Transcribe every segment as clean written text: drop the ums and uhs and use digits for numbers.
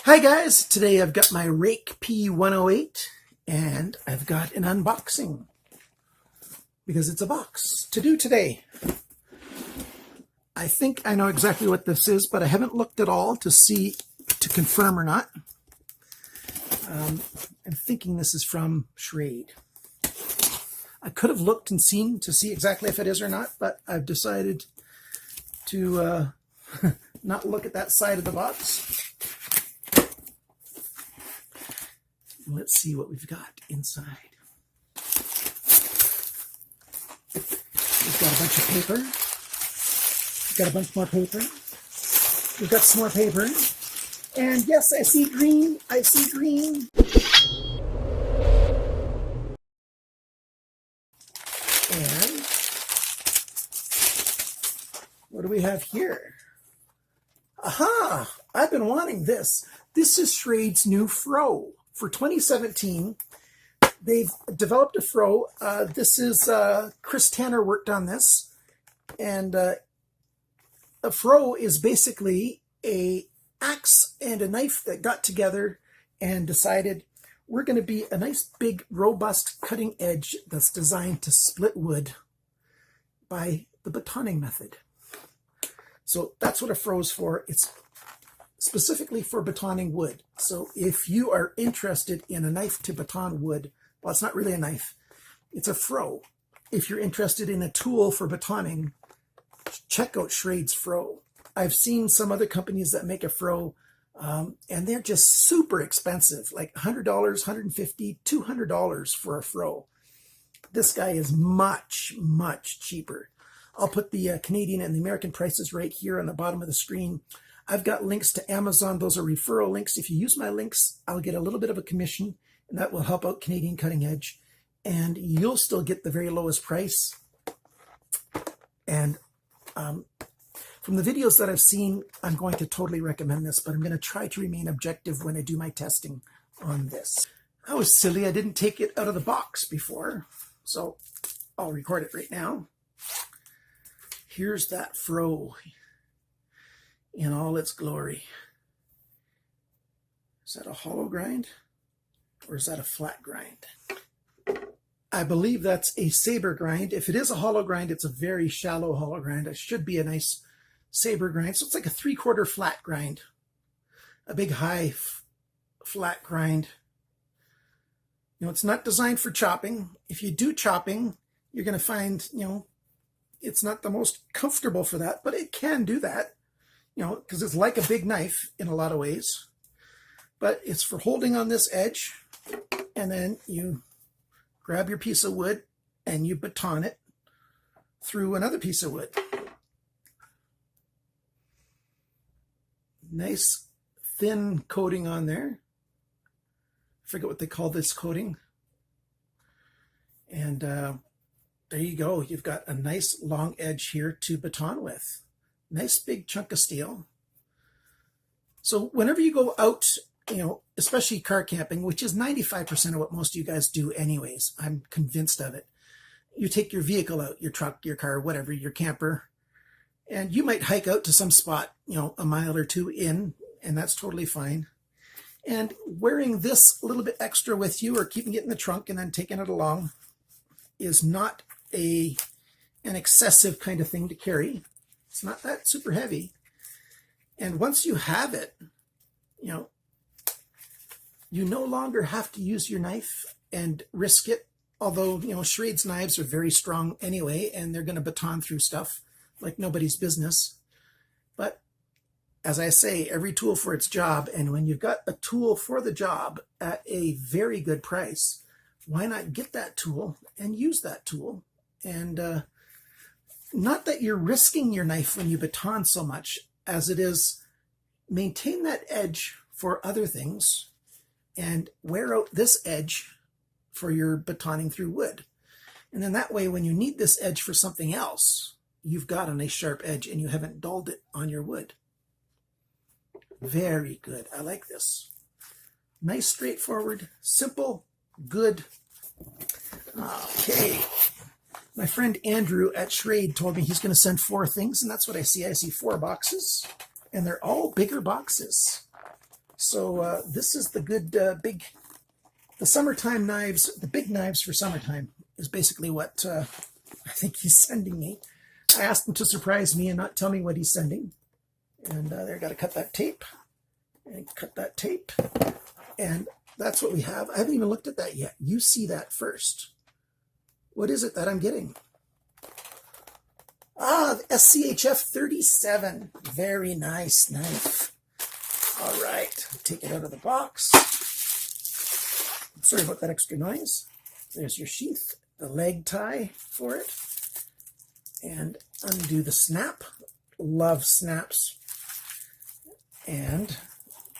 Hi guys, today I've got my Rake P108 and I've got an unboxing because it's a box to do today. I think I know exactly what this is, but I haven't looked at all to confirm or not. I'm thinking this is from Schrade. I could have looked and seen to see exactly if it is or not, but I've decided to not look at that side of the box. Let's see what we've got inside. We've got a bunch of paper. We've got a bunch more paper. We've got some more paper. And yes, I see green. I see green. And what do we have here? Aha! I've been wanting this. This is Schrade's new Froe. For 2017, they've developed a Froe. This is Chris Tanner worked on this, and a Froe is basically a axe and a knife that got together and decided we're going to be a nice big robust cutting edge that's designed to split wood by the batonning method. So that's what a Froe is for. It's specifically for batonning wood. So if you are interested in a knife to baton wood, well, it's not really a knife, it's a Froe. If you're interested in a tool for batoning, check out Schrade's Froe. I've seen some other companies that make a Froe, and they're just super expensive, like $100, $150, $200 for a Froe. This guy is much, much cheaper. I'll put the Canadian and the American prices right here on the bottom of the screen. I've got links to Amazon. Those are referral links. If you use my links, I'll get a little bit of a commission, and that will help out Canadian Cutting Edge. And you'll still get the very lowest price. And from the videos that I've seen, I'm going to totally recommend this, but I'm going to try to remain objective when I do my testing on this. I was silly. I didn't take it out of the box before, so I'll record it right now. Here's that Froe in all its glory. Is that a hollow grind or is that a flat grind? I believe that's a saber grind. If it is a hollow grind, it's a very shallow hollow grind. It should be a nice saber grind. So it's like a 3/4 flat grind, a big high flat grind. You know, it's not designed for chopping. If you do chopping, you're going to find, it's not the most comfortable for that, but it can do that. Because it's like a big knife in a lot of ways, but it's for holding on this edge, and then you grab your piece of wood and you baton it through another piece of wood. Nice thin coating on there. I forget what they call this coating. And there you go. You've got a nice long edge here to baton with. Nice big chunk of steel. So whenever you go out, especially car camping, which is 95% of what most of you guys do anyways, I'm convinced of it. You take your vehicle out, your truck, your car, whatever, your camper, and you might hike out to some spot, a mile or two in, and that's totally fine. And wearing this a little bit extra with you or keeping it in the trunk and then taking it along is not an excessive kind of thing to carry. It's not that super heavy. And once you have it, you no longer have to use your knife and risk it. Although, Schrade's knives are very strong anyway, and they're going to baton through stuff like nobody's business. But as I say, every tool for its job. And when you've got a tool for the job at a very good price, why not get that tool and use that tool? And not that you're risking your knife when you baton so much as it is maintain that edge for other things and wear out this edge for your batoning through wood. And then that way, when you need this edge for something else, you've got a nice sharp edge and you haven't dulled it on your wood. Very good. I like this. Nice, straightforward, simple, good. Okay. My friend Andrew at Schrade told me he's going to send 4 things, and that's what I see. I see 4 boxes, and they're all bigger boxes. So this is the good the summertime knives, the big knives for summertime is basically what I think he's sending me. I asked him to surprise me and not tell me what he's sending. And there, got to cut that tape. And cut that tape. And that's what we have. I haven't even looked at that yet. You see that first. What is it that I'm getting? Ah, the SCHF 37. Very nice knife. All right. Take it out of the box. Sorry about that extra noise. There's your sheath, the leg tie for it. And undo the snap. Love snaps. And,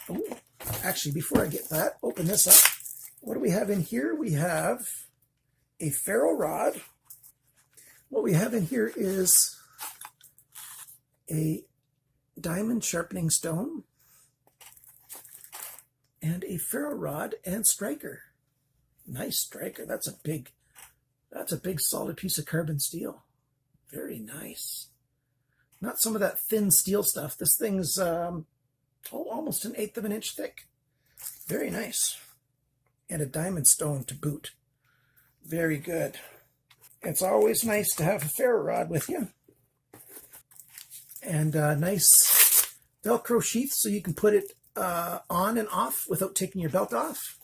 oh, actually, before I get that, open this up. What do we have in here? We have a ferro rod. What we have in here is a diamond sharpening stone and a ferro rod and striker. Nice striker. That's a big solid piece of carbon steel. Very nice. Not some of that thin steel stuff. This thing's almost 1/8 of an inch thick. Very nice. And a diamond stone to boot. Very good. It's always nice to have a ferro rod with you. And a nice Velcro sheath so you can put it on and off without taking your belt off.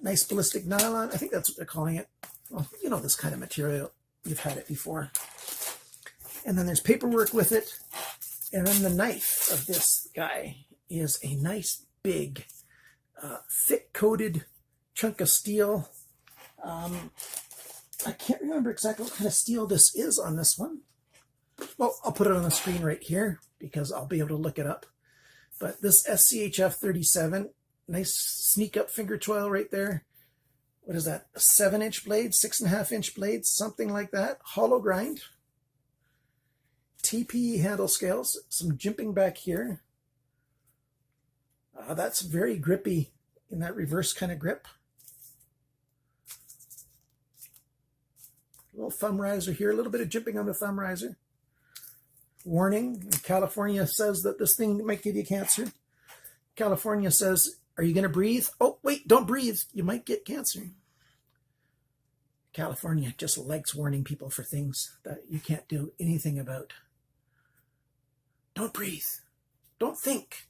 Nice ballistic nylon. I think that's what they're calling it. Well, you know this kind of material. You've had it before. And then there's paperwork with it. And then the knife of this guy is a nice big thick-coated chunk of steel. I can't remember exactly what kind of steel this is on this one. Well, I'll put it on the screen right here because I'll be able to look it up. But this SCHF 37, nice sneak-up finger choil right there. What is that? A 7-inch blade, 6.5-inch blade, something like that. Hollow grind. TPE handle scales, some jimping back here. That's very grippy in that reverse kind of grip. A little thumb riser here, a little bit of jimping on the thumb riser. Warning, California says that this thing might give you cancer. California says, are you going to breathe? Oh, wait, don't breathe. You might get cancer. California just likes warning people for things that you can't do anything about. Don't breathe. Don't think.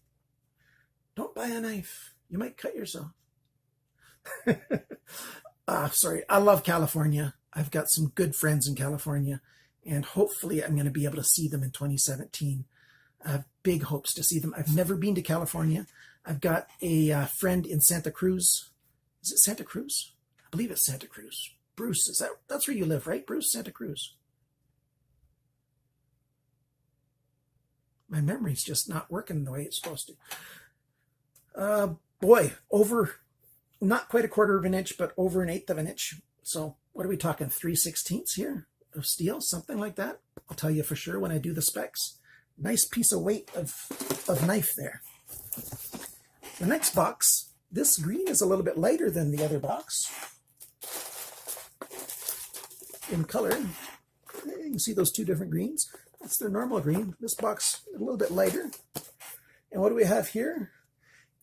Don't buy a knife. You might cut yourself. Sorry. I love California. I've got some good friends in California, and hopefully I'm going to be able to see them in 2017. I have big hopes to see them. I've never been to California. I've got a friend in Santa Cruz. Is it Santa Cruz? I believe it's Santa Cruz. Bruce, that's where you live, right? Bruce, Santa Cruz. My memory's just not working the way it's supposed to. Boy, over, not quite 1/4 of an inch, but over 1/8 of an inch. So what are we talking, 3/16 here of steel, something like that? I'll tell you for sure when I do the specs. Nice piece of weight of knife there. The next box, this green is a little bit lighter than the other box in color. You can see those two different greens. That's their normal green. This box a little bit lighter. And what do we have here?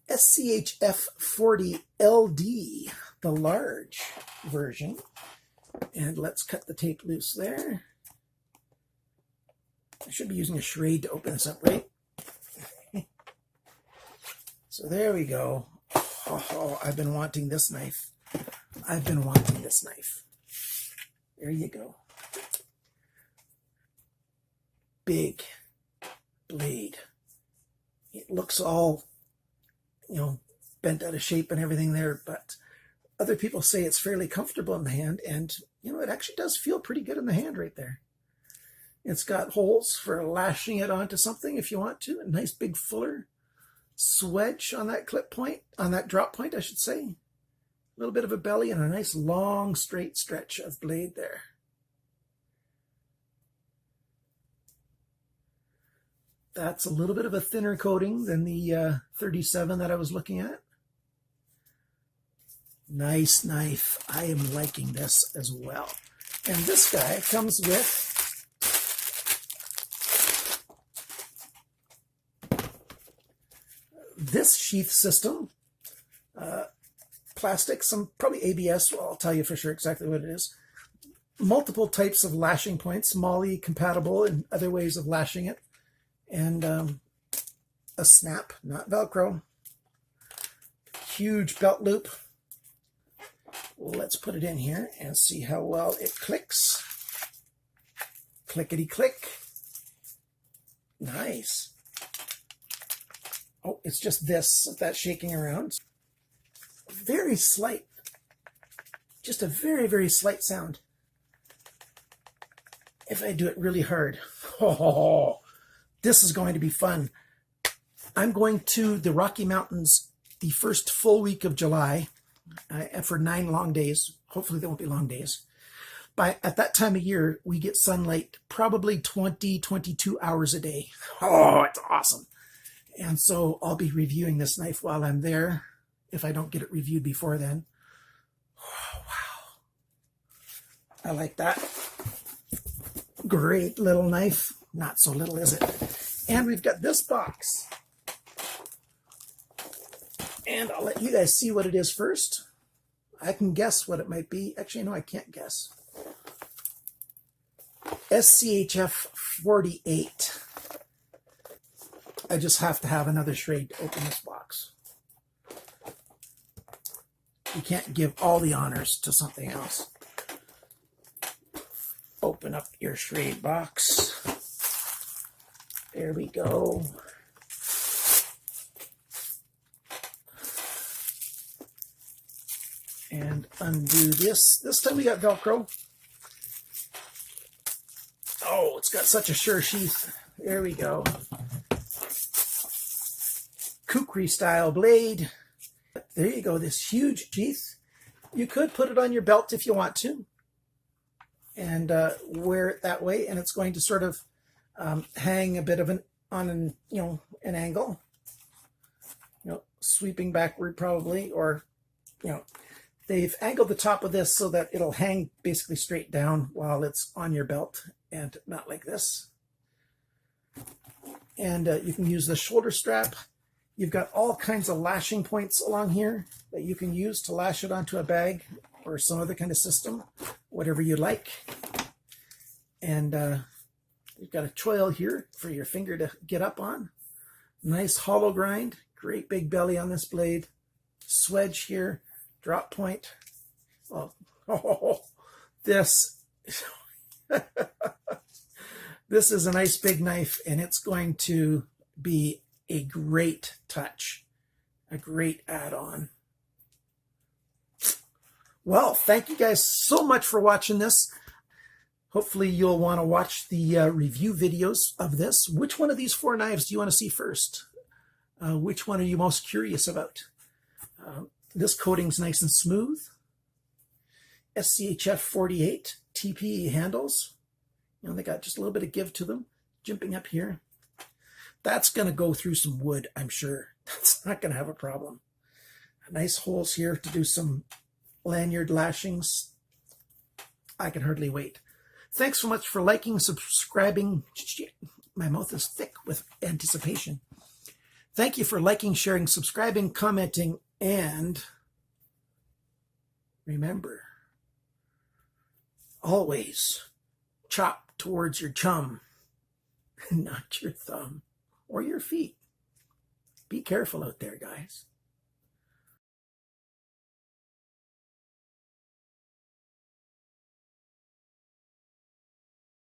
SCHF 40 LD, the large version. And let's cut the tape loose there. I should be using a Schrade to open this up, right? So there we go. Oh, I've been wanting this knife. I've been wanting this knife. There you go. Big blade. It looks all, bent out of shape and everything there, but other people say it's fairly comfortable in the hand, and, it actually does feel pretty good in the hand right there. It's got holes for lashing it onto something if you want to. A nice big fuller swedge on that clip point, on that drop point, I should say. A little bit of a belly and a nice long straight stretch of blade there. That's a little bit of a thinner coating than the 37 that I was looking at. Nice knife. I am liking this as well. And this guy comes with this sheath system, plastic, some probably ABS. Well, I'll tell you for sure exactly what it is. Multiple types of lashing points, MOLLE compatible, and other ways of lashing it. And a snap, not Velcro. Huge belt loop. Let's put it in here and see how well it clicks. Clickety click. Nice. Oh, it's just this, that shaking around. Very slight. Just a very, very slight sound. If I do it really hard. Oh, this is going to be fun. I'm going to the Rocky Mountains the first full week of July for 9 long days. Hopefully they won't be long days. At that time of year, we get sunlight probably 20, 22 hours a day. Oh, it's awesome. And so I'll be reviewing this knife while I'm there, if I don't get it reviewed before then. Oh, wow. I like that. Great little knife. Not so little, is it? And we've got this box. And I'll let you guys see what it is first. I can guess what it might be. Actually, no, I can't guess. SCHF 48. I just have to have another Schrade to open this box. You can't give all the honors to something else. Open up your Schrade box. There we go. And undo this. This time we got Velcro. Oh, it's got such a sure sheath. There we go. Kukri style blade. There you go, this huge sheath. You could put it on your belt if you want to and wear it that way, and it's going to sort of hang a bit of an angle, sweeping backward probably, or they've angled the top of this so that it'll hang basically straight down while it's on your belt and not like this. And you can use the shoulder strap. You've got all kinds of lashing points along here that you can use to lash it onto a bag or some other kind of system, whatever you like. And you've got a choil here for your finger to get up on. Nice hollow grind, great big belly on this blade. Swedge here, drop point. Oh, this this is a nice big knife, and it's going to be a great touch, a great add-on. Well, thank you guys so much for watching this. Hopefully you'll want to watch the review videos of this. Which one of these 4 knives do you want to see first? Which one are you most curious about? This coating's nice and smooth. SCHF 48 TPE handles. They got just a little bit of give to them. Jimping up here. That's going to go through some wood, I'm sure. That's not going to have a problem. Nice holes here to do some lanyard lashings. I can hardly wait. Thanks so much for liking, subscribing. My mouth is thick with anticipation. Thank you for liking, sharing, subscribing, commenting, and remember, always chop towards your chum, not your thumb or your feet. Be careful out there, guys.